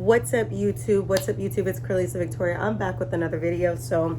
What's up, YouTube? What's up, YouTube? It's Curly's Victoria. I'm back with another video. So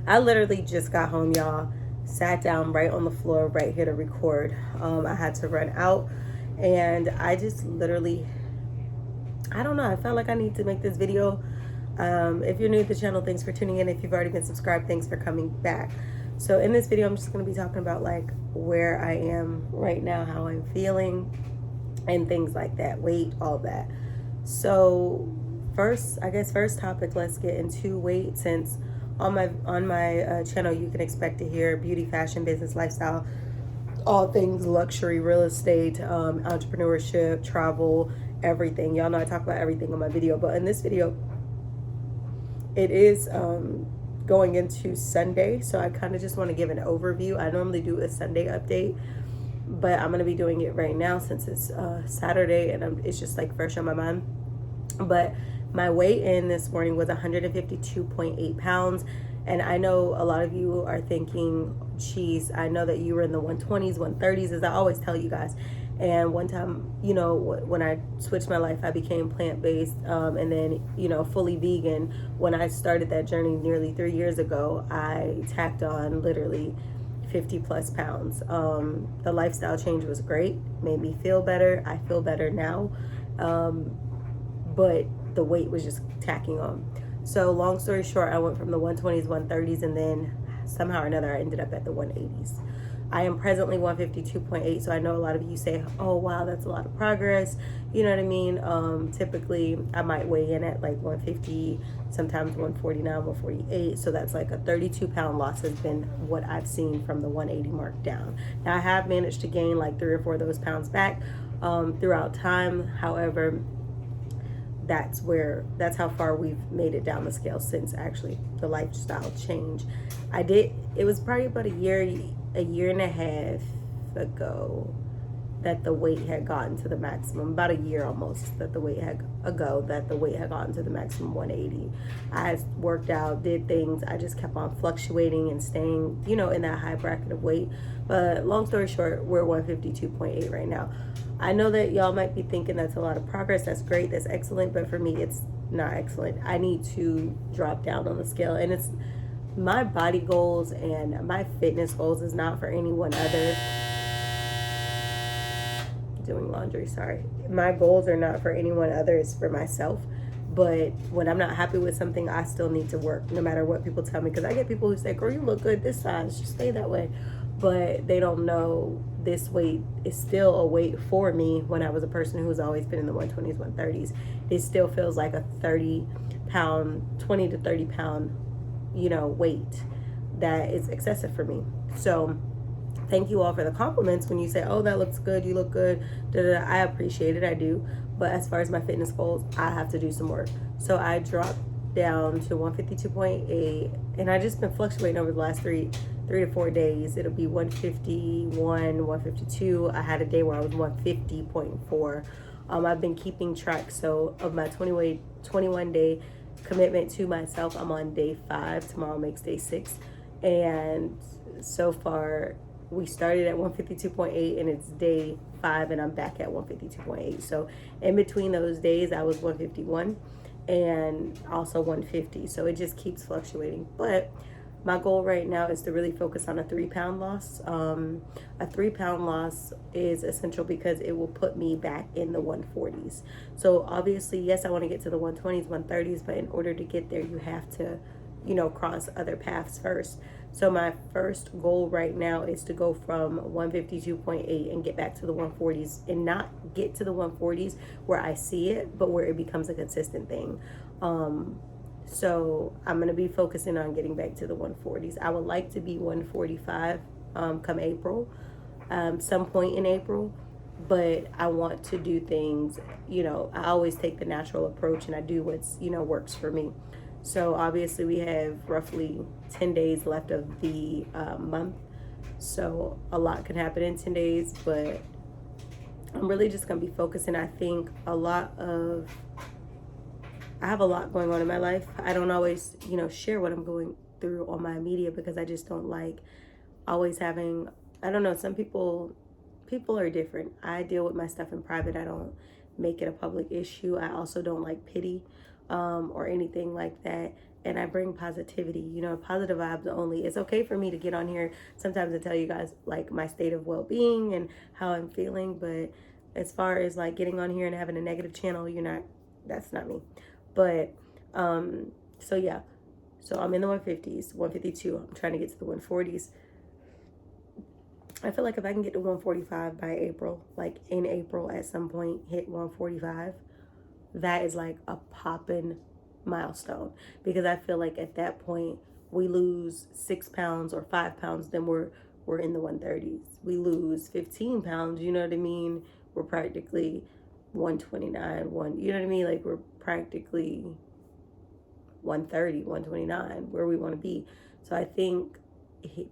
I literally just got home, y'all. Sat down right on the floor right here to record. I had to run out, and I just literally, I don't know, I felt like I need to make this video. If you're new to the channel, thanks for tuning in. If you've already been subscribed, thanks for coming back. So in this video, I'm just going to be talking about like where I am right now, how I'm feeling, and things like that, weight, all that. So first topic, let's get into weight, since on my channel you can expect to hear beauty, fashion, business, lifestyle, all things luxury, real estate, entrepreneurship, travel, everything. Y'all know I talk about everything on my video, but in this video it is going into Sunday, so I kind of just want to give an overview. I normally do a Sunday update, but I'm going to be doing it right now since it's Saturday and it's just like fresh on my mind. But my weight in this morning was 152.8 pounds. And I know a lot of you are thinking, geez, I know that you were in the 120s, 130s, as I always tell you guys. And one time, you know, when I switched my life, I became plant-based and then, you know, fully vegan. When I started that journey nearly 3 years ago, I tacked on literally 50 plus pounds. The lifestyle change was great, made me feel better. I feel better now, but the weight was just tacking on. So long story short, I went from the 120s, 130s, and then somehow or another I ended up at the 180s. I am presently 152.8, so I know a lot of you say, oh wow, that's a lot of progress, you know what I mean? Typically I might weigh in at like 150, sometimes 149, 148, so that's like a 32-pound loss has been what I've seen from the 180 mark down. Now I have managed to gain like 3 or 4 of those pounds back throughout time. However, that's how far we've made it down the scale since actually the lifestyle change. It was probably about a year and a half ago that the weight had gotten to the maximum, about a year almost, that the weight had gotten to the maximum 180. I had worked out, did things, I just kept on fluctuating and staying, you know, in that high bracket of weight. But long story short, we're 152.8 right now. I know that y'all might be thinking that's a lot of progress, that's great, that's excellent, but for me it's not excellent. I need to drop down on the scale, and it's my body goals and my fitness goals is not for anyone other. Doing laundry, sorry. My goals are not for anyone other, it's for myself. But when I'm not happy with something, I still need to work no matter what people tell me, because I get people who say, girl, you look good this size, just stay that way. But they don't know this weight is still a weight for me. When I was a person who's always been in the 120s, 130s, it still feels like a 20 to 30 pound, you know, weight that is excessive for me. So thank you all for the compliments when you say, oh, that looks good, you look good, I appreciate it, I do. But as far as my fitness goals, I have to do some work. So I dropped down to 152.8, and I just been fluctuating over the last three to 4 days. It'll be 151, 152. I had a day where I was 150.4. I've been keeping track, so of my 21 day commitment to myself, I'm on day 5. Tomorrow makes day 6, and so far we started at 152.8 and it's day 5 and I'm back at 152.8. So in between those days I was 151 and also 150, so it just keeps fluctuating. But my goal right now is to really focus on a 3-pound loss. A 3-pound loss is essential because it will put me back in the 140s. So obviously, yes, I want to get to the 120s, 130s, but in order to get there, you have to, you know, cross other paths first. So my first goal right now is to go from 152.8 and get back to the 140s, and not get to the 140s where I see it, but where it becomes a consistent thing. So I'm going to be focusing on getting back to the 140s. I would like to be 145 come April, some point in April. But I want to do things, you know, I always take the natural approach and I do what's, you know, works for me. So obviously we have roughly 10 days left of the month. So a lot can happen in 10 days, but I'm really just going to be focusing. I think I have a lot going on in my life. I don't always, you know, share what I'm going through on my media because I just don't like always having, I don't know, some people are different. I deal with my stuff in private. I don't make it a public issue. I also don't like pity or anything like that. And I bring positivity, you know, positive vibes only. It's okay for me to get on here sometimes to tell you guys like my state of well-being and how I'm feeling. But as far as like getting on here and having a negative channel, that's not me. But so yeah, so I'm in the 150s, 152. I'm trying to get to the 140s. I feel like if I can get to 145 by April, like in April at some point, hit 145, that is like a poppin' milestone. Because I feel like at that point, we lose 6 pounds or 5 pounds, then we're in the 130s. We lose 15 pounds, you know what I mean? We're practically 129, you know what I mean? Like we're practically 130, 129, where we want to be. So I think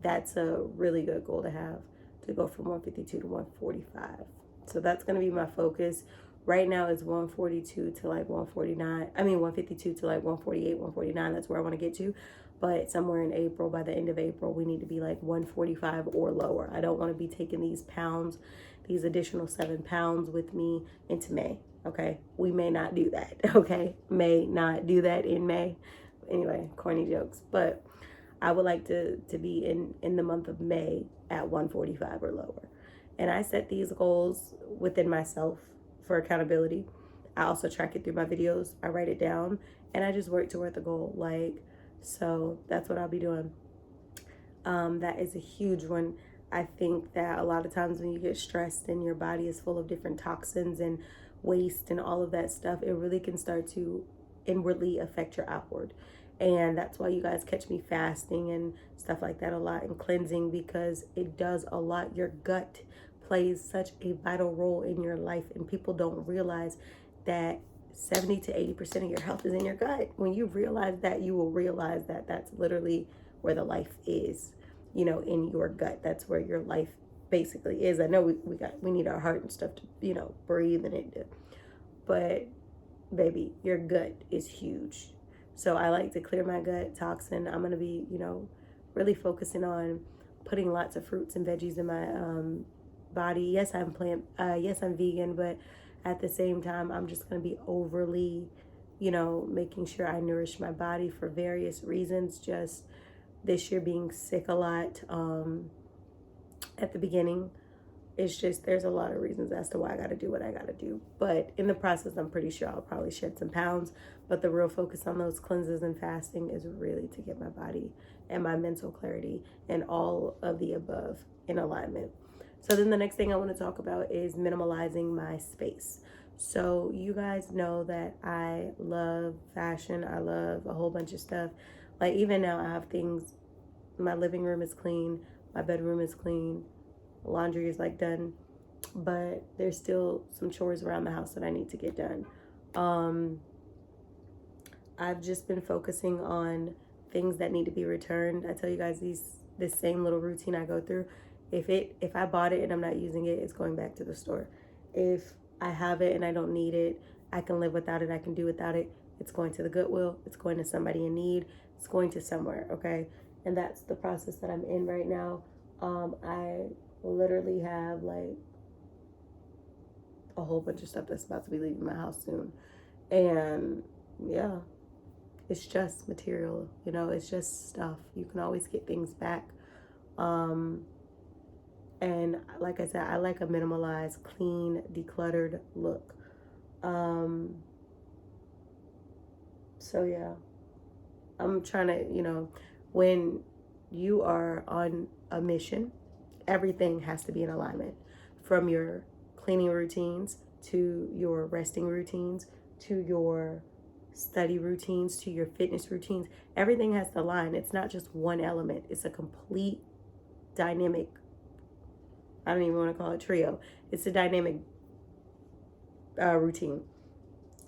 that's a really good goal to have, to go from 152 to 145. So that's going to be my focus. Right now it's 142 to like 149. I mean 152 to like 148, 149. That's where I want to get to. But somewhere in April, by the end of April, we need to be like 145 or lower. I don't want to be taking these pounds, these additional 7 pounds with me into May. Okay, we may not do that. Okay, may not do that in May. Anyway, corny jokes. But I would like to be in the month of May at 145 or lower. And I set these goals within myself for accountability. I also track it through my videos. I write it down and I just work toward the goal. Like, so that's what I'll be doing. That is a huge one. I think that a lot of times when you get stressed and your body is full of different toxins and waste and all of that stuff, it really can start to inwardly affect your outward. And that's why you guys catch me fasting and stuff like that a lot, and cleansing, because it does a lot. Your gut plays such a vital role in your life, and people don't realize that 70 to 80% of your health is in your gut. When you realize that, you will realize that that's literally where the life is, you know, in your gut. That's where your life basically is. I know we need our heart and stuff to, you know, breathe and it, but baby, your gut is huge. So I like to clear my gut toxin. I'm going to be, you know, really focusing on putting lots of fruits and veggies in my body. Yes, I'm vegan, but at the same time, I'm just going to be overly, you know, making sure I nourish my body for various reasons. Just this year being sick a lot at the beginning. It's just, there's a lot of reasons as to why I got to do what I got to do. But in the process, I'm pretty sure I'll probably shed some pounds. But the real focus on those cleanses and fasting is really to get my body and my mental clarity and all of the above in alignment. So then the next thing I want to talk about is minimalizing my space. So you guys know that I love fashion. I love a whole bunch of stuff. Like even now I have things, my living room is clean, my bedroom is clean, laundry is like done, but there's still some chores around the house that I need to get done. I've just been focusing on things that need to be returned. I tell you guys this same little routine I go through. If I bought it and I'm not using it, it's going back to the store. If I have it and I don't need it, I can live without it, I can do without it. It's going to the Goodwill, it's going to somebody in need, it's going to somewhere, okay? And that's the process that I'm in right now. I literally have like a whole bunch of stuff that's about to be leaving my house soon, and yeah, it's just material, you know, it's just stuff. You can always get things back. And like I said, I like a minimalized, clean, decluttered look. So yeah, I'm trying to, you know, when you are on a mission, everything has to be in alignment, from your cleaning routines to your resting routines to your study routines to your fitness routines. Everything has to align. It's not just one element. It's a complete dynamic, I don't even want to call it trio. It's a dynamic routine.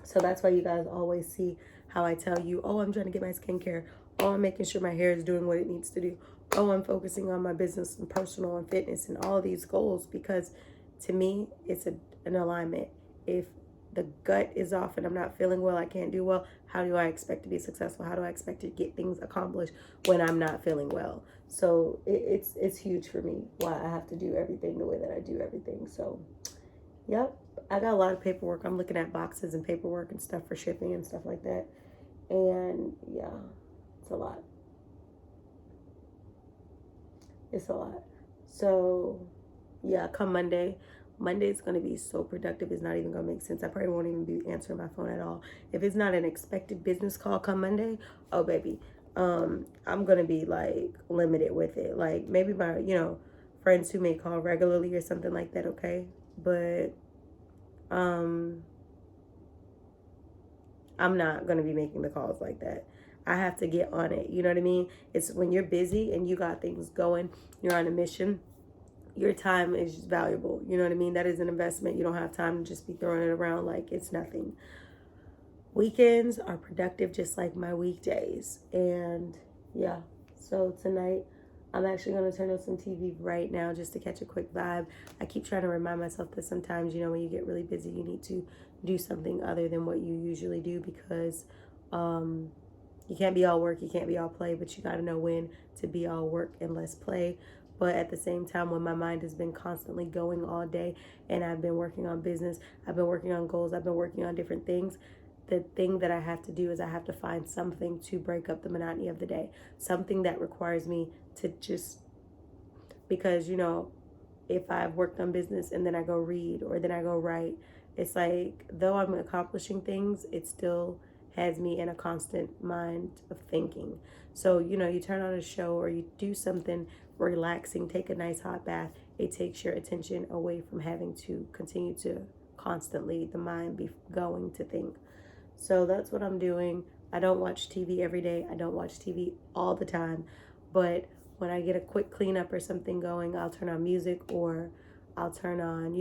So that's why you guys always see how I tell you, oh, I'm trying to get my skincare. Oh, I'm making sure my hair is doing what it needs to do. Oh, I'm focusing on my business and personal and fitness and all these goals, because to me, it's an alignment. If the gut is off and I'm not feeling well, I can't do well, how do I expect to be successful? How do I expect to get things accomplished when I'm not feeling well? So it's huge for me why I have to do everything the way that I do everything. So, yep. I got a lot of paperwork. I'm looking at boxes and paperwork and stuff for shipping and stuff like that. And yeah, it's a lot. It's a lot. So yeah, come Monday. Monday is going to be so productive. It's not even going to make sense. I probably won't even be answering my phone at all. If it's not an expected business call come Monday, oh baby, I'm going to be like limited with it. Like maybe my, friends who may call regularly or something like that, okay? But um I'm not going to be making the calls like that. I have to get on it. You know what I mean? It's when you're busy and you got things going, you're on a mission, your time is valuable. You know what I mean? That is an investment. You don't have time to just be throwing it around like it's nothing. Weekends are productive just like my weekdays. And yeah, so tonight I'm actually going to turn on some TV right now just to catch a quick vibe. I keep trying to remind myself that sometimes, when you get really busy, you need to do something other than what you usually do because you can't be all work, you can't be all play, but you got to know when to be all work and less play. But at the same time, when my mind has been constantly going all day and I've been working on business, I've been working on goals, I've been working on different things, the thing that I have to do is I have to find something to break up the monotony of the day. Something that requires me to just, because, if I've worked on business and then I go read or then I go write, it's like, though I'm accomplishing things, it still has me in a constant mind of thinking. So, you turn on a show or you do something relaxing, take a nice hot bath, it takes your attention away from having to continue to constantly, the mind be going to think. So that's what I'm doing. I don't watch TV every day. I don't watch TV all the time. But when I get a quick cleanup or something going, I'll turn on music or I'll turn on,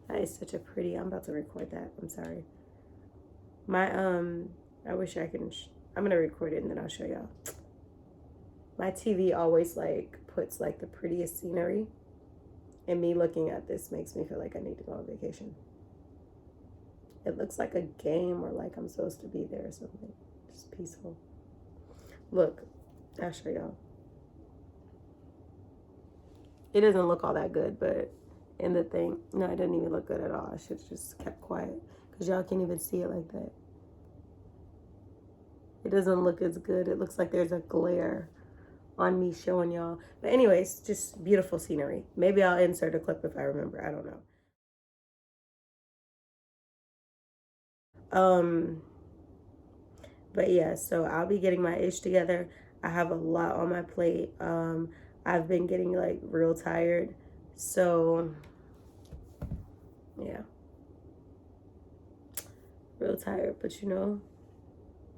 that is such a pretty, I'm about to record that. I'm sorry. I wish I can, I'm going to record it and then I'll show y'all. My TV always like puts like the prettiest scenery, and me looking at this makes me feel like I need to go on vacation. It looks like a game or like I'm supposed to be there or something. Just peaceful. Look, I'll show y'all. It doesn't look all that good, but in the thing, no, it doesn't even look good at all. I should have just kept quiet because y'all can't even see it like that. It doesn't look as good. It looks like there's a glare on me showing y'all. But anyways, just beautiful scenery. Maybe I'll insert a clip if I remember. I don't know. But yeah, so I'll be getting my ish together. I have a lot on my plate. I've been getting like real tired. So yeah, real tired. But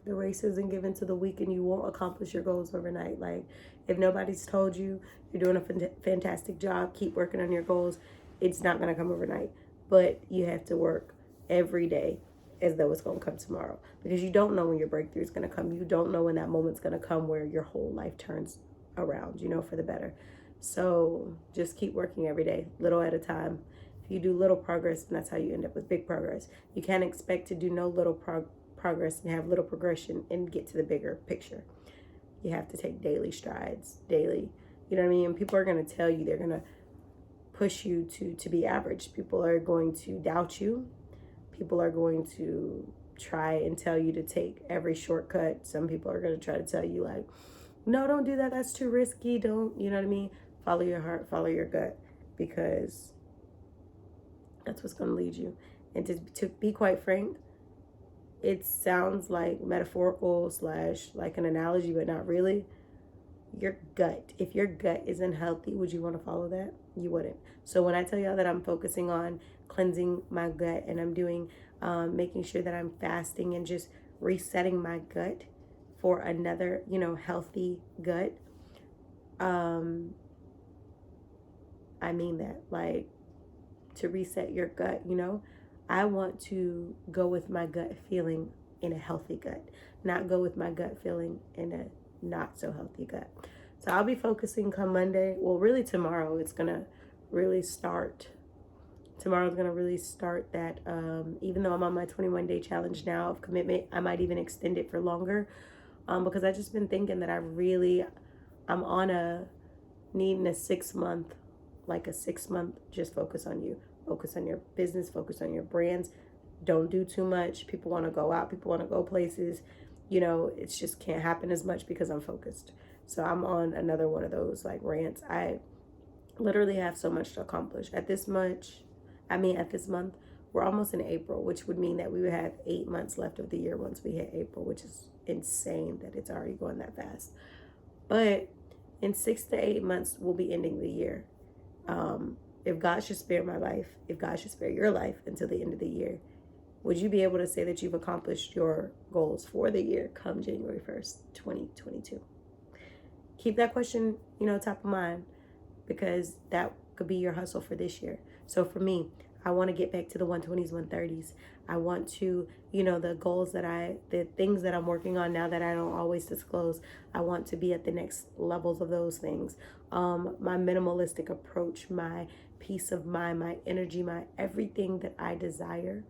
the race isn't given to the weak and you won't accomplish your goals overnight. Like if nobody's told you you're doing a fantastic job, keep working on your goals, it's not going to come overnight. But you have to work every day as though it's going to come tomorrow, because you don't know when your breakthrough is going to come. You don't know when that moment's going to come where your whole life turns around, for the better. So just keep working every day, little at a time. If you do little progress, then that's how you end up with big progress. You can't expect to do no little progress and have little progression and get to the bigger picture. You have to take daily strides, daily. You know what I mean? And people are going to tell you, they're going to push you to be average. People are going to doubt you. People are going to try and tell you to take every shortcut. Some people are going to try to tell you like, no, don't do that. That's too risky. Don't, you know what I mean? Follow your heart, follow your gut, because that's what's going to lead you. And to be quite frank, it sounds like metaphorical / like an analogy, but not really. Your gut, if your gut isn't healthy, would you want to follow that? You wouldn't. So when I tell y'all that I'm focusing on cleansing my gut and I'm doing, making sure that I'm fasting and just resetting my gut for another, healthy gut, I mean that. Like, to reset your gut, I want to go with my gut feeling in a healthy gut, not go with my gut feeling in a not so healthy gut. So I'll be focusing come Monday. Well, really tomorrow it's going to really start. Tomorrow's going to really start that. Even though I'm on my 21-day challenge now of commitment, I might even extend it for longer, because I've just been thinking that I'm on needing a 6 month, like a 6 month just focus on you. Focus on your business, focus on your brands. Don't do too much. People want to go out, people want to go places. You know, it's just can't happen as much because I'm focused. So I'm on another one of those like rants. I literally have so much to accomplish. At this month, we're almost in April, which would mean that we would have 8 months left of the year once we hit April, which is insane that it's already going that fast. But in 6 to 8 months, we'll be ending the year. If God should spare my life, if God should spare your life until the end of the year, would you be able to say that you've accomplished your goals for the year come January 1st, 2022? Keep that question, top of mind, because that could be your hustle for this year. So for me, I want to get back to the 120s, 130s. I want to, the things that I'm working on now that I don't always disclose, I want to be at the next levels of those things. My minimalistic approach, my peace of mind, my energy, my everything that I desire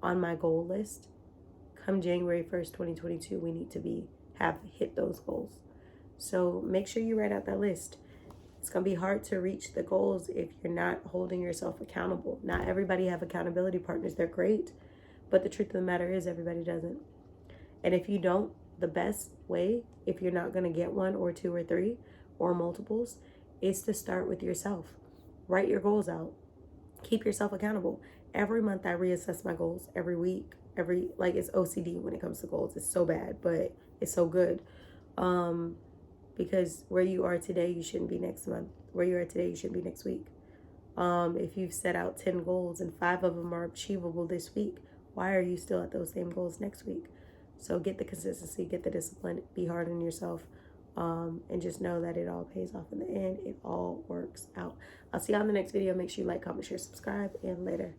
on my goal list, come January 1st, 2022, we need to have hit those goals. So make sure you write out that list. It's going to be hard to reach the goals if you're not holding yourself accountable. Not everybody have accountability partners. They're great. But the truth of the matter is everybody doesn't. And if you don't, the best way, if you're not going to get one or two or three or multiples, is to start with yourself. Write your goals out. Keep yourself accountable. Every month I reassess my goals. Every week. It's OCD when it comes to goals. It's so bad, but it's so good. Because where you are today, you shouldn't be next month. Where you are today, you shouldn't be next week. If you've set out 10 goals and 5 of them are achievable this week, why are you still at those same goals next week? So get the consistency, get the discipline, be hard on yourself, and just know that it all pays off in the end. It all works out. I'll see you on the next video. Make sure you like, comment, share, subscribe, and later.